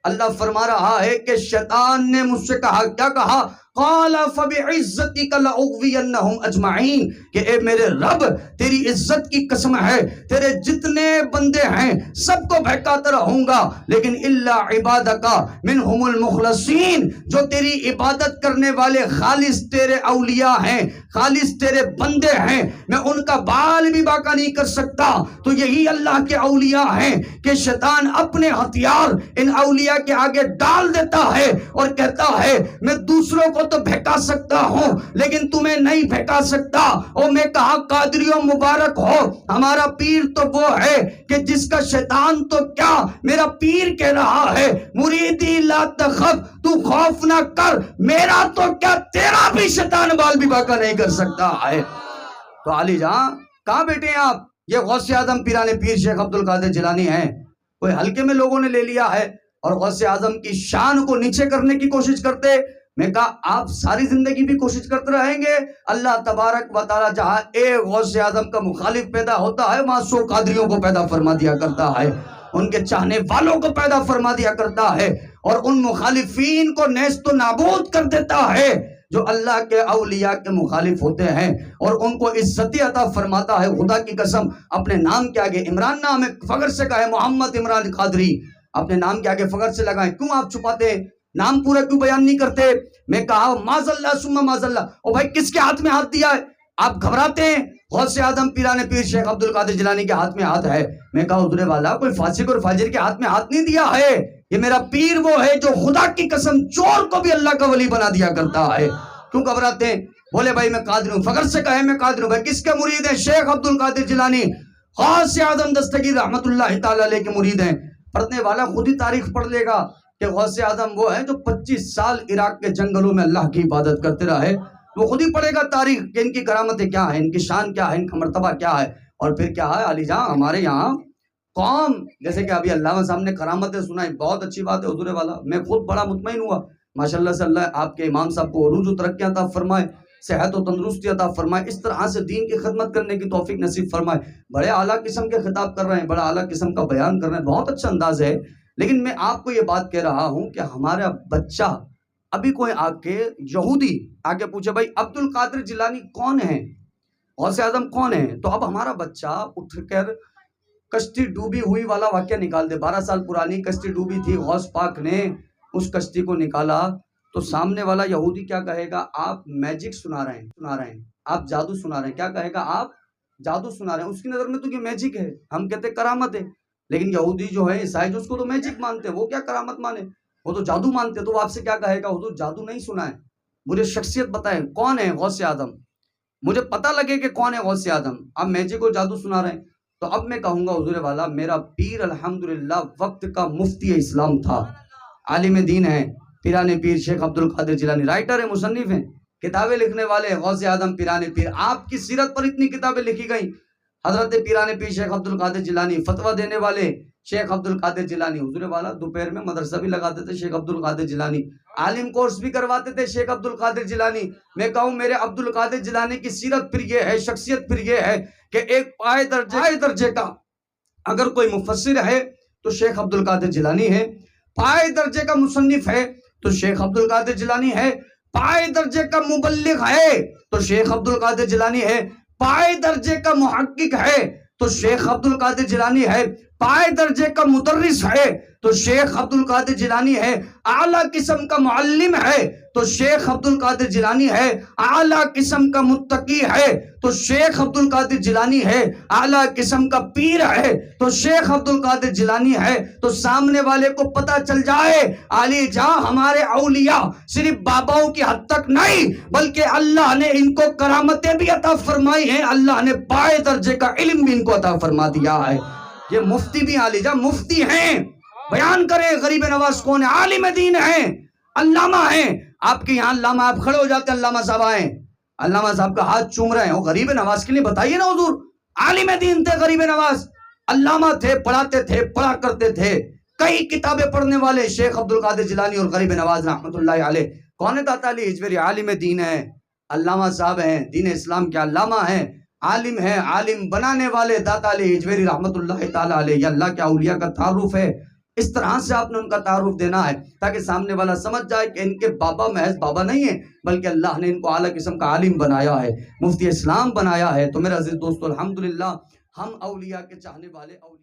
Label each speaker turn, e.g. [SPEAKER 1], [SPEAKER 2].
[SPEAKER 1] اللہ فرما رہا ہے کہ شیطان نے مجھ سے کہا، کیا کہا؟ قال فبعزتک لاغوینہم اجمعین، کہ اے میرے رب تیری عزت کی قسم ہے تیرے جتنے بندے ہیں سب کو بہکاتا رہوں گا، لیکن الا عبادک منہم المخلصین، جو تیری عبادت کرنے والے خالص تیرے اولیاء ہیں، خالص تیرے بندے ہیں، میں ان کا بال بھی باقا نہیں کر سکتا۔ تو یہی اللہ کے اولیاء ہیں کہ شیطان اپنے ہتھیار ان اولیاء کے آگے ڈال دیتا ہے اور کہتا ہے میں دوسروں کو تو بھٹا سکتا ہوں لیکن تمہیں نہیں بھٹا سکتا۔ اور میں کہا قادریوں مبارک ہو، ہمارا پیر تو وہ ہے کہ جس کا شیطان تو کیا میرا پیر کہہ رہا ہے مریدی لا تخف، تو خوف نہ کر، میرا تو کیا تیرا بھی شیطان بال بھی باقا نہیں کر سکتا ہے۔ تو علی جان کہاں بیٹھے ہیں آپ؟ یہ غوث اعظم پیران پیر شیخ عبد القادر جیلانی ہیں، کوئی ہلکے میں لوگوں نے لے لیا ہے اور غوث اعظم کی شان کو نیچے کرنے کی کوشش کرتے۔ میں کہا آپ ساری زندگی بھی کوشش کرتے رہیں گے؟ اللہ تبارک و تعالی جہاں ایک غوث اعظم کا مخالف پیدا ہوتا ہے وہاں 100 قادریوں کو پیدا فرما دیا کرتا ہے، ان کے چاہنے والوں کو پیدا فرما دیا کرتا ہے، اور ان مخالفین کو نیست و نابود کر دیتا ہے جو اللہ کے اولیاء کے مخالف ہوتے ہیں، اور ان کو عزتی عطا فرماتا ہے۔ خدا کی قسم اپنے نام کے آگے عمران نام ہے، فخر سے کہے محمد عمران قادری، اپنے نام کے آگے فخر سے لگائیں۔ کیوں آپ چھپاتے ہیں؟ نام پورا کیوں بیان نہیں کرتے؟ میں کہا معاذ اللہ ثم معاذ اللہ، او بھائی کس کے ہاتھ میں ہاتھ دیا ہے؟ آپ گھبراتے ہیں؟ غوث اعظم پیران پیر شیخ عبد القادر جیلانی کے ہاتھ میں ہاتھ ہے۔ میں کہا حضور والا کوئی فاسق اور فاجر کے ہاتھ میں ہاتھ نہیں دیا ہے، یہ میرا پیر وہ ہے جو خدا کی قسم چور کو بھی اللہ کا ولی بنا دیا کرتا ہے۔ کیوں گھبراتے ہیں؟ بولے بھائی میں قادر ہوں، فخر سے کہے میں قادر ہوں۔ بھائی کس کے مرید ہیں؟ شیخ عبد القادر جیلانی غوث اعظم دستگیر رحمت اللہ تعالی علیہ کے مرید ہیں۔ پڑھنے والا خود ہی تاریخ پڑھ لے گا کہ غوث اعظم وہ ہے جو 25 سال عراق کے جنگلوں میں اللہ کی عبادت کرتے رہے، وہ خود ہی پڑھے گا تاریخ کہ ان کی کرامتیں کیا ہیں، ان کی شان کیا ہے، ان کا مرتبہ کیا ہے۔ اور پھر کیا ہے علی جان، ہمارے یہاں قوم جیسے کہ ابھی علامہ صاحب نے کرامتیں سنائی، بہت اچھی بات ہے حضور والا، میں خود بڑا مطمئن ہوا ماشاءاللہ سے اللہ آپ کے امام صاحب کو عروج و ترقی عطا فرمائے، صحت و تندرستی عطا فرمائے، اس طرح سے دین کی خدمت کرنے کی توفیق نصیب فرمائے۔ بڑے اعلیٰ قسم کے خطاب کر رہے ہیں، بڑا اعلیٰ قسم کا بیان کر رہے ہیں، بہت اچھا انداز ہے۔ لیکن میں آپ کو یہ بات کہہ رہا ہوں کہ ہمارا بچہ ابھی کوئی آ کے یہودی آ کے پوچھے بھائی عبد القادر جیلانی کون ہے، غوث اعظم کون ہے، تو اب ہمارا بچہ اٹھ کر کشتی ڈوبی ہوئی والا واقعہ نکال دے، 12 سال پرانی کشتی ڈوبی تھی، غوث پاک نے اس کشتی کو نکالا، تو سامنے والا یہودی کیا کہے گا؟ آپ میجک سنا رہے ہیں، آپ جادو سنا رہے ہیں۔ کیا کہے گا؟ آپ جادو سنا رہے ہیں۔ اس کی نظر میں تو یہ میجک ہے، ہم کہتے ہیں کرامت ہے، لیکن یہودی جو ہے عیسائی جو اس کو تو میجک مانتے ہیں، وہ کیا کرامت مانے، وہ تو جادو مانتے ہیں۔ تو وہ آپ سے کیا کہے گا؟ حضور جادو نہیں سنا ہے، مجھے شخصیت بتائیں کون ہے غوث اعظم، مجھے پتہ لگے کہ کون ہے غوث اعظم، آپ میجک اور جادو سنا رہے ہیں۔ تو اب میں کہوں گا حضور والا میرا پیر الحمدللہ وقت کا مفتی اسلام تھا، عالم دین ہے، پیران پیر شیخ عبد القادر جیلانی، رائٹر ہے، مصنف ہیں، کتابیں لکھنے والے غوث اعظم پیران پیر۔ آپ کی سیرت پر اتنی کتابیں لکھی گئیں، حضرت پیران پیر شیخ عبد القادر جیلانی، فتویٰ دینے والے شیخ عبد القادر جیلانی، حضور والا دوپہر میں مدرسہ بھی لگاتے تھے شیخ عبد القادر جیلانی، عالم کورس بھی کرواتے تھے شیخ عبد القادر جیلانی۔ میں کہوں میرے عبد القادر جیلانی کی سیرت پھر یہ ہے، شخصیت پھر یہ ہے کہ ایک پائے درجے کا اگر کوئی مفسر ہے تو شیخ عبد القادر جیلانی ہے، پائے درجے کا مصنف ہے تو شیخ عبد القادر جیلانی ہے، پائے درجے کا مبلغ ہے تو شیخ عبد القادر جیلانی ہے، پائے درجے کا محقق ہے تو شیخ عبد القادر جیلانی ہے، پائے درجے کا مدرس ہے تو شیخ عبد القادر جیلانی ہے، اعلیٰ قسم کا معلم ہے تو شیخ عبد القادر جیلانی ہے، اعلیٰ قسم کا متقی ہے تو شیخ عبد القادر جیلانی ہے، اعلیٰ قسم کا پیر ہے تو شیخ عبد القادر جیلانی ہے۔ تو سامنے والے کو پتہ چل جائے علی جاں ہمارے اولیاء صرف باباؤں کی حد تک نہیں بلکہ اللہ نے ان کو کرامتیں بھی عطا فرمائی ہیں، اللہ نے پائے درجے کا علم بھی ان کو عطا فرما دیا ہے۔ یہ مفتی بھی علی جاں مفتی ہیں، بیان کریں غریب نواز کون ہے، عالم دین ہیں، علامہ ہیں۔ آپ کے یہاں علامہ آپ کھڑے ہو جاتے ہیں، علامہ صاحب آئیں، علامہ صاحب کا ہاتھ چوم رہے ہیں، وہ غریب نواز کے لیے بتائیے نا حضور، عالم دین تھے غریب نواز، علامہ تھے، پڑھاتے تھے، پڑھا کرتے تھے، کئی کتابیں پڑھنے والے شیخ عبد القادر جیلانی اور غریب نواز رحمت اللہ علیہ۔ کون ہے داتا علی ہجویری؟ عالم دین ہے، علامہ صاحب ہیں، دین اسلام کے علامہ ہیں، عالم ہے، عالم بنانے والے داتا علی ہجویری رحمت اللہ تعالی علیہ۔ یہ اللہ کے اولیاء کا تعارف ہے، اس طرح سے آپ نے ان کا تعارف دینا ہے تاکہ سامنے والا سمجھ جائے کہ ان کے بابا محض بابا نہیں ہیں بلکہ اللہ نے ان کو اعلیٰ قسم کا عالم بنایا ہے، مفتی اسلام بنایا ہے۔ تو میرے عزیز دوستو، الحمدللہ ہم اولیاء کے چاہنے والے اولیاء